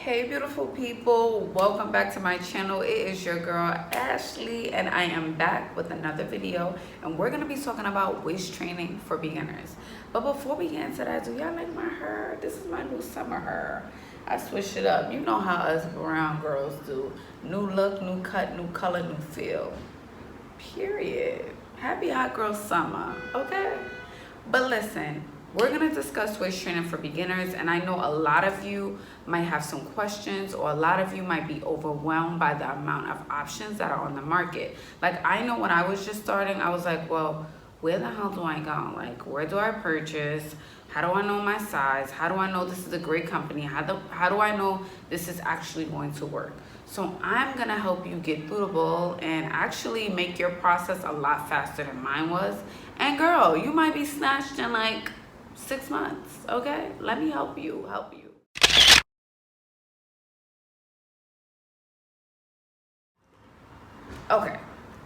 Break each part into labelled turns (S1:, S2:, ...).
S1: Hey beautiful people, welcome back to my channel. It is your girl Ashley and I am back with another video, and we're going to be talking about waist training for beginners. But before we get into that, do y'all like my hair? This is my new summer hair. I switched it up. You know how us brown girls do. New look, new cut, new color, new feel. Period. Happy hot girl summer, okay? But listen, we're going to discuss waist training for beginners, and I know a lot of you might have some questions, or a lot of you might be overwhelmed by the amount of options that are on the market. Like, I know when I was just starting, I was like, well, where the hell do I go? Like, where do I purchase? How do I know my size? How do I know this is a great company? How do I know this is actually going to work? So I'm going to help you get through the ball and actually make your process a lot faster than mine was. And girl, you might be snatched in like 6 months, okay? Let me help you. Okay,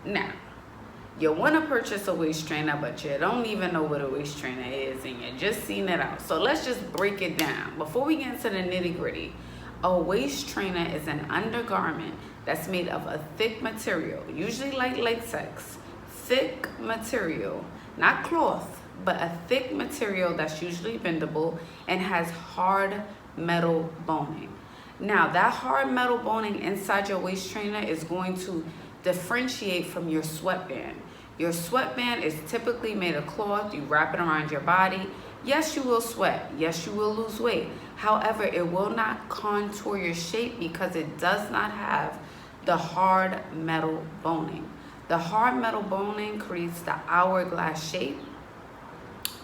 S1: now, you want to purchase a waist trainer, but you don't even know what a waist trainer is, and you just seen it out. So let's just break it down. Before we get into the nitty gritty, a waist trainer is an undergarment that's made of a thick material, usually like latex, thick material, not cloth, but a thick material that's usually bendable and has hard metal boning. Now, that hard metal boning inside your waist trainer is going to differentiate from your sweatband. Your sweatband is typically made of cloth. You wrap it around your body. Yes, you will sweat. Yes, you will lose weight. However, it will not contour your shape because it does not have the hard metal boning. The hard metal boning creates the hourglass shape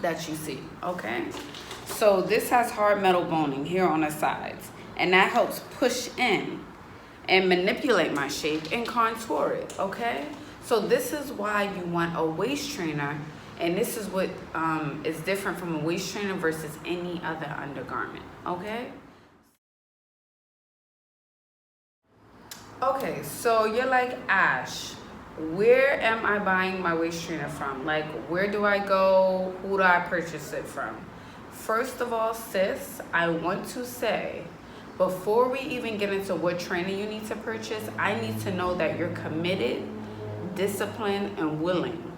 S1: that you see, okay? So this has hard metal boning here on the sides, and that helps push in and manipulate my shape and contour it, okay? So this is why you want a waist trainer, and this is what is different from a waist trainer versus any other undergarment, okay? Okay, so you're like, Ash, where am I buying my waist trainer from? Like, where do I go? Who do I purchase it from? First of all, sis, I want to say, before we even get into what trainer you need to purchase, I need to know that you're committed, disciplined, and willing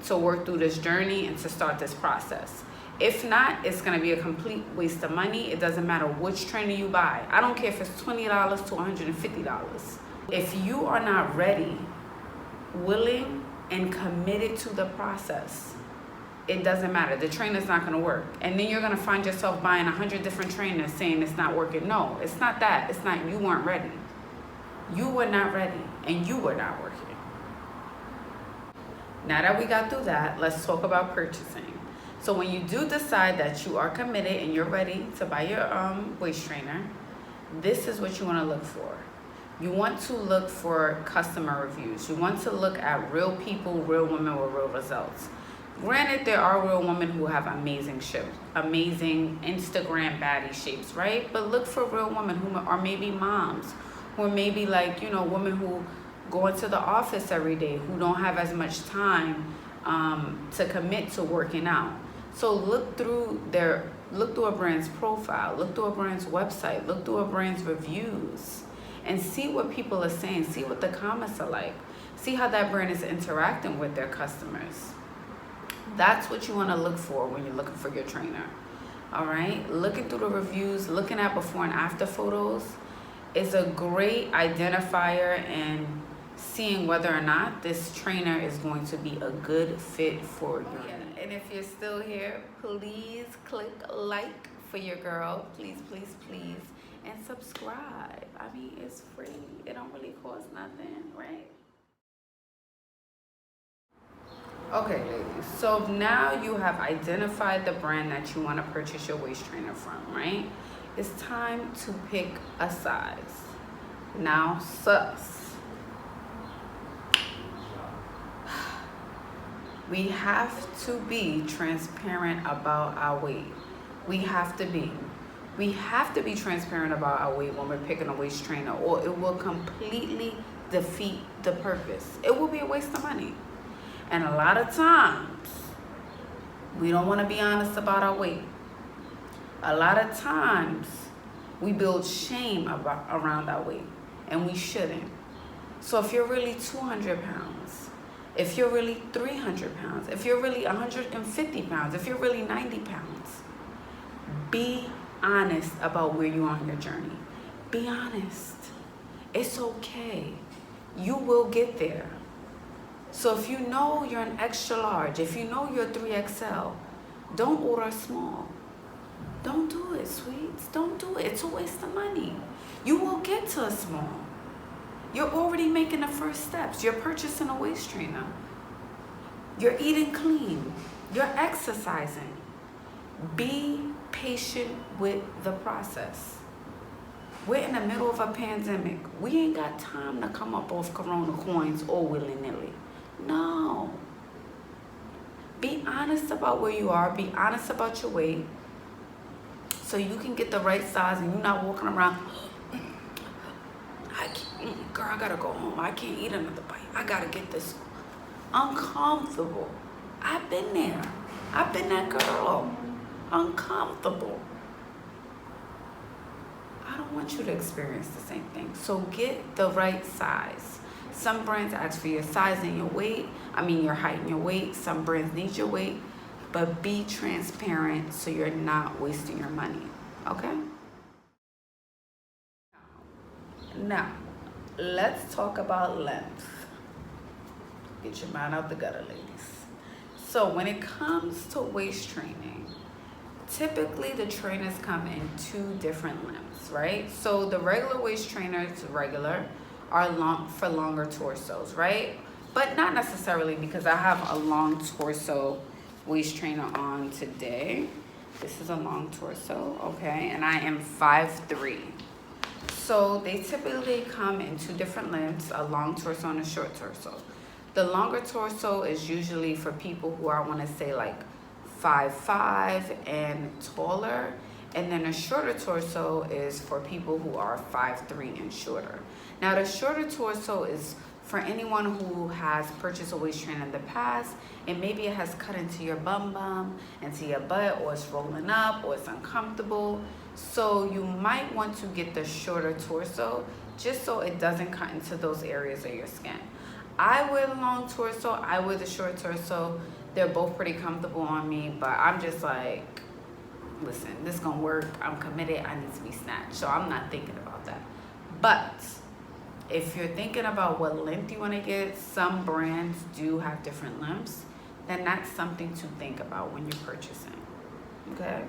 S1: to work through this journey and to start this process. If not, it's going to be a complete waste of money. It doesn't matter which trainer you buy. I don't care if it's $20 to $150. If you are not ready, willing, and committed to the process, it doesn't matter. The trainer's not going to work. And then you're going to find yourself buying 100 different trainers saying it's not working. No, it's not that. It's not, you weren't ready. You were not ready, and you were not working. Now that we got through that, let's talk about purchasing. So when you do decide that you are committed and you're ready to buy your waist trainer, this is what you want to look for. You want to look for customer reviews. You want to look at real people, real women with real results. Granted, there are real women who have amazing shapes, amazing Instagram baddie shapes, right? But look for real women who are maybe moms, who are maybe like, you know, women who go into the office every day, who don't have as much time to commit to working out. So look through a brand's profile, look through a brand's website, look through a brand's reviews, and see what people are saying, see what the comments are like, see how that brand is interacting with their customers. That's what you want to look for when you're looking for your trainer. All right, looking through the reviews, looking at before and after photos is a great identifier in seeing whether or not this trainer is going to be a good fit for you. Yeah. And if you're still here, please click like for your girl. Please, please, please. And subscribe. I mean, it's free. It don't really cost nothing, right? Okay, ladies, so now you have identified the brand that you want to purchase your waist trainer from, right? It's time to pick a size. Now, sus. We have to be transparent about our weight. We have to be. We have to be transparent about our weight when we're picking a waist trainer, or it will completely defeat the purpose. It will be a waste of money. And a lot of times, we don't want to be honest about our weight. A lot of times, We build shame around our weight, and we shouldn't. So if you're really 200 pounds, if you're really 300 pounds, if you're really 150 pounds, if you're really 90 pounds, be honest about where you are on your journey. Be honest. It's okay. You will get there. So if you know you're an extra large, if you know you're 3XL, don't order small. Don't do it, sweets. Don't do it. It's a waste of money. You will get to a small. You're already making the first steps. You're purchasing a waist trainer. You're eating clean. You're exercising. Be patient with the process. We're in the middle of a pandemic. We ain't got time to come up off Corona coins all willy-nilly. No. Be honest about where you are. Be honest about your weight, so you can get the right size and you're not walking around, girl, I gotta go home. I can't eat another bite. I gotta get this. Uncomfortable. I've been there. I've been that girl. Uncomfortable. I don't want you to experience the same thing. So get the right size. Some brands ask for your size and your weight. Your height and your weight. Some brands need your weight. But be transparent so you're not wasting your money, okay? Now, let's talk about length. Get your mind out the gutter, ladies. So when it comes to waist training, typically the trainers come in 2 different lengths, right? So the regular waist trainers, are for longer torsos, right? But not necessarily, because I have a long torso waist trainer on today. This is a long torso, okay? And I am 5'3". So they typically come in 2 different lengths, a long torso and a short torso. The longer torso is usually for people who are, I want to say, like 5'5" and taller. And then a shorter torso is for people who are 5'3" and shorter. Now the shorter torso is for anyone who has purchased a waist trainer in the past, and maybe it has cut into your bum, into your butt, or it's rolling up, or it's uncomfortable. So you might want to get the shorter torso just so it doesn't cut into those areas of your skin. I wear the long torso, I wear the short torso. They're both pretty comfortable on me, but I'm just like, listen, this is gonna work. I'm committed, I need to be snatched. So I'm not thinking about that. But if you're thinking about what length you want to get, some brands do have different lengths, then that's something to think about when you're purchasing, okay?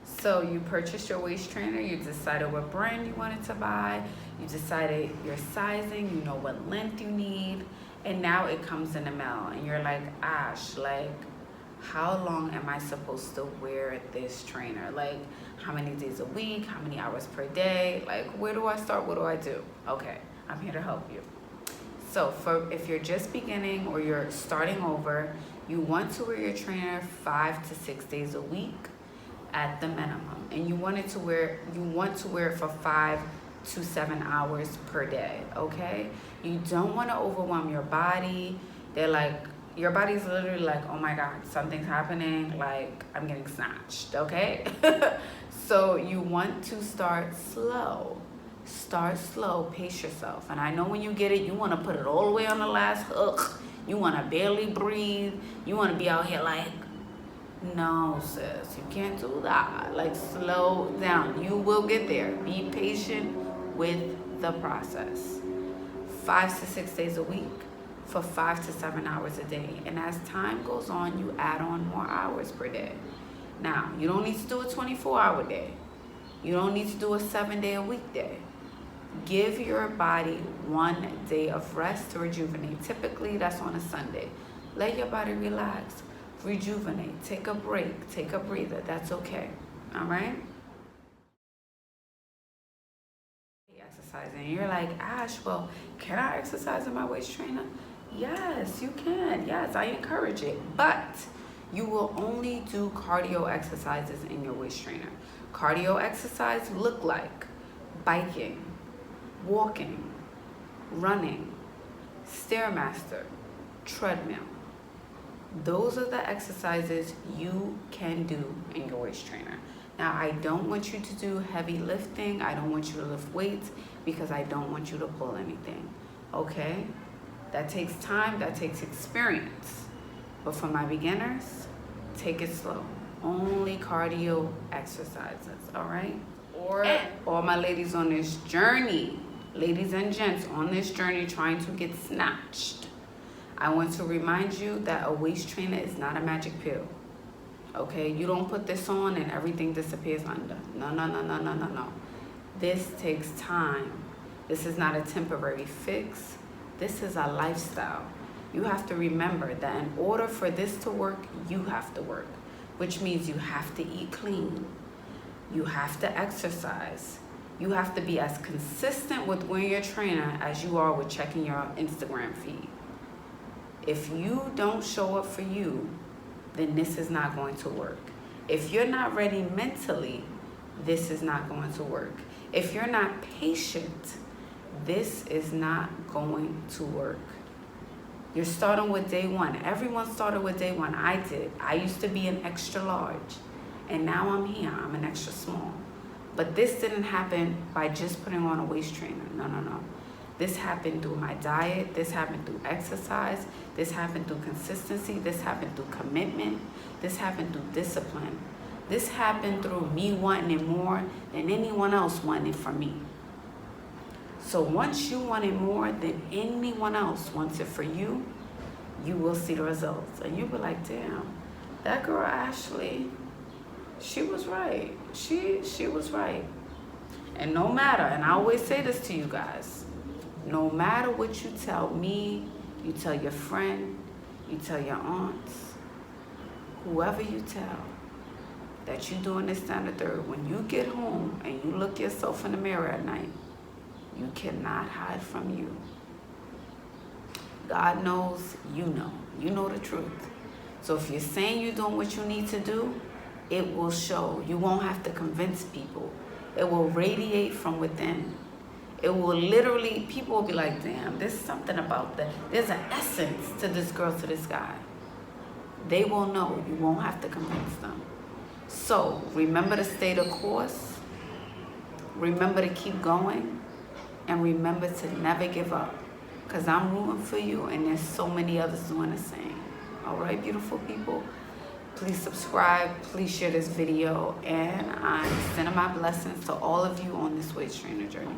S1: So you purchased your waist trainer, you decided what brand you wanted to buy, you decided your sizing, you know what length you need, and now it comes in the mail, and you're like, Ash, like, how long am I supposed to wear this trainer? Like, how many days a week? How many hours per day? Like, where do I start? What do I do? Okay, I'm here to help you. So if you're just beginning or you're starting over, you want to wear your trainer 5 to 6 days a week at the minimum. And you want to wear it for 5 to 7 hours per day, okay? You don't want to overwhelm your body. They're like, your body's literally like, oh my God, something's happening, like I'm getting snatched, okay? So you want to start slow. Start slow, pace yourself. And I know when you get it, you want to put it all the way on the last hook. You want to barely breathe. You want to be out here like, no, sis, you can't do that. Like, slow down. You will get there. Be patient with the process. 5 to 6 days a week for 5 to 7 hours a day. And as time goes on, you add on more hours per day. Now, you don't need to do a 24-hour day. You don't need to do a 7-day-a-week day. Give your body 1 day of rest to rejuvenate. Typically, that's on a Sunday. Let your body relax, rejuvenate, take a break, take a breather. That's okay, all right? Exercising. You're like, Ash, well, can I exercise in my waist trainer? Yes, you can. Yes, I encourage it. But you will only do cardio exercises in your waist trainer. Cardio exercise look like biking, walking, running, Stairmaster, treadmill. Those are the exercises you can do in your waist trainer. Now, I don't want you to do heavy lifting. I don't want you to lift weights because I don't want you to pull anything, okay? That takes time, that takes experience. But for my beginners, take it slow. Only cardio exercises, all right? Or all my ladies on this journey, ladies and gents on this journey trying to get snatched, I want to remind you that a waist trainer is not a magic pill. Okay, you don't put this on and everything disappears under. No, no, no, no, no, no, no. This takes time. This is not a temporary fix. This is a lifestyle. You have to remember that in order for this to work, you have to work, which means you have to eat clean. You have to exercise. You have to be as consistent with wearing your trainer as you are with checking your Instagram feed. If you don't show up for you, then this is not going to work. If you're not ready mentally, this is not going to work. If you're not patient, this is not going to work. You're starting with day one. Everyone started with day one. I did. I used to be an extra large, and now I'm here. I'm an extra small. But this didn't happen by just putting on a waist trainer. No, no, no. This happened through my diet. This happened through exercise. This happened through consistency. This happened through commitment. This happened through discipline. This happened through me wanting it more than anyone else wanted it from me. So once you want it more than anyone else wants it for you, you will see the results. And you'll be like, damn, that girl Ashley, she was right. She was right. And no matter, and I always say this to you guys, no matter what you tell me, you tell your friend, you tell your aunts, whoever you tell, that you're doing this, down the third, when you get home and you look yourself in the mirror at night, you cannot hide from you. God knows, you know the truth. So if you're saying you're doing what you need to do, it will show. You won't have to convince people. It will radiate from within. It will literally, people will be like, damn, there's something about that. There's an essence to this girl, to this guy. They will know. You won't have to convince them. So remember to stay the course. Remember to keep going. And remember to never give up. Because I'm rooting for you and there's so many others doing the same. All right, beautiful people? Please subscribe. Please share this video. And I'm sending my blessings to all of you on this waist trainer journey.